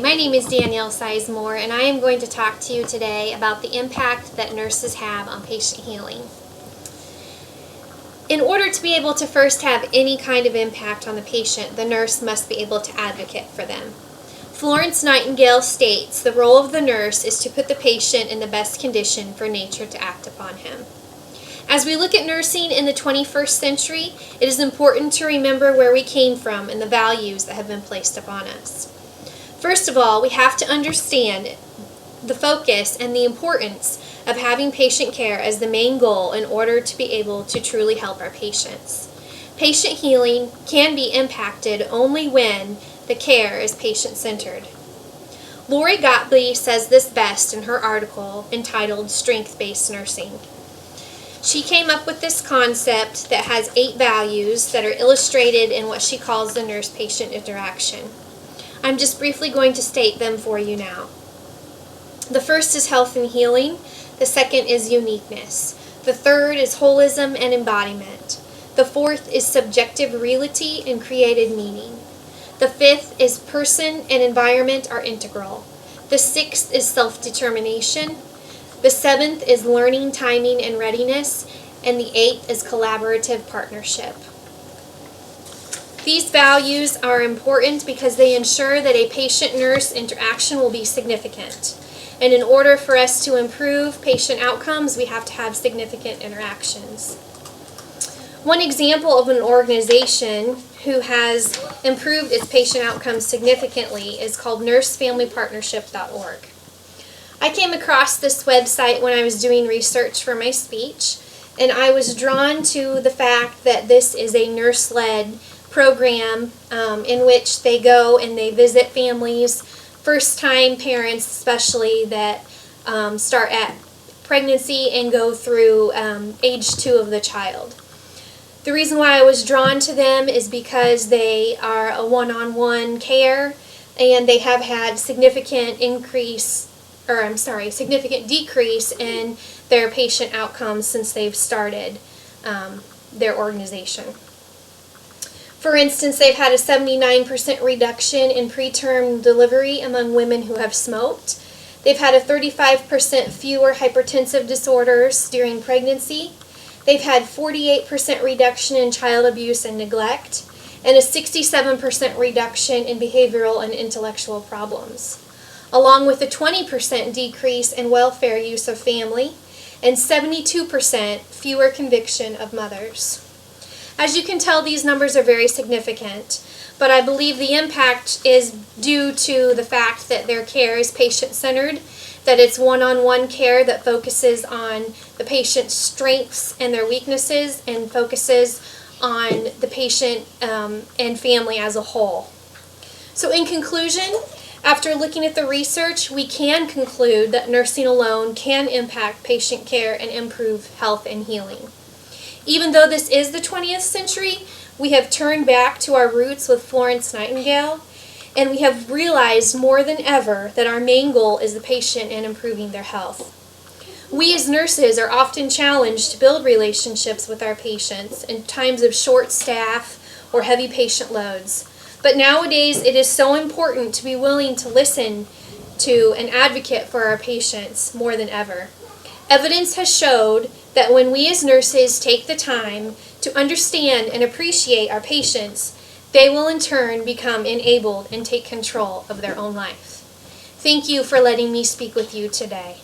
my name is Danielle Sizemore, and I am going to talk to you today about the impact that nurses have on patient healing. In order to be able to first have any kind of impact on the patient, the nurse must be able to advocate for them. Florence Nightingale states the role of the nurse is to put the patient in the best condition for nature to act upon him. As we look at nursing in the 21st century, it is important to remember where we came from and the values that have been placed upon us. First of all, we have to understand the focus and the importance of having patient care as the main goal in order to be able to truly help our patients. Patient healing can be impacted only when the care is patient-centered. Lori Gottlieb says this best in her article entitled Strength-Based Nursing. She came up with this concept that has 8 values that are illustrated in what she calls the nurse-patient interaction. I'm just briefly going to state them for you now. The first is health and healing. The second is uniqueness. The third is holism and embodiment. The fourth is subjective reality and created meaning. The fifth is person and environment are integral. The sixth is self-determination. The seventh is learning, timing, and readiness. And the eighth is collaborative partnership. These values are important because they ensure that a patient-nurse interaction will be significant. And in order for us to improve patient outcomes, we have to have significant interactions. One example of an organization who has improved its patient outcomes significantly is called nursefamilypartnership.org. I came across this website when I was doing research for my speech, and I was drawn to the fact that this is a nurse-led program in which they go and they visit families, first-time parents especially, that start at pregnancy and go through age 2 of the child. The reason why I was drawn to them is because they are a one-on-one care, and they have had significant decrease in their patient outcomes since they've started their organization. For instance, they've had a 79% reduction in preterm delivery among women who have smoked. They've had a 35% fewer hypertensive disorders during pregnancy. They've had 48% reduction in child abuse and neglect, and a 67% reduction in behavioral and intellectual problems, along with a 20% decrease in welfare use of family and 72% fewer conviction of mothers. As you can tell, these numbers are very significant, but I believe the impact is due to the fact that their care is patient-centered, that it's one-on-one care that focuses on the patient's strengths and their weaknesses and focuses on the patient and family as a whole. So in conclusion, after looking at the research, we can conclude that nursing alone can impact patient care and improve health and healing. Even though this is the 20th century, we have turned back to our roots with Florence Nightingale, and we have realized more than ever that our main goal is the patient and improving their health. We as nurses are often challenged to build relationships with our patients in times of short staff or heavy patient loads. But nowadays, it is so important to be willing to listen to and advocate for our patients more than ever. Evidence has showed that when we as nurses take the time to understand and appreciate our patients, they will in turn become enabled and take control of their own life. Thank you for letting me speak with you today.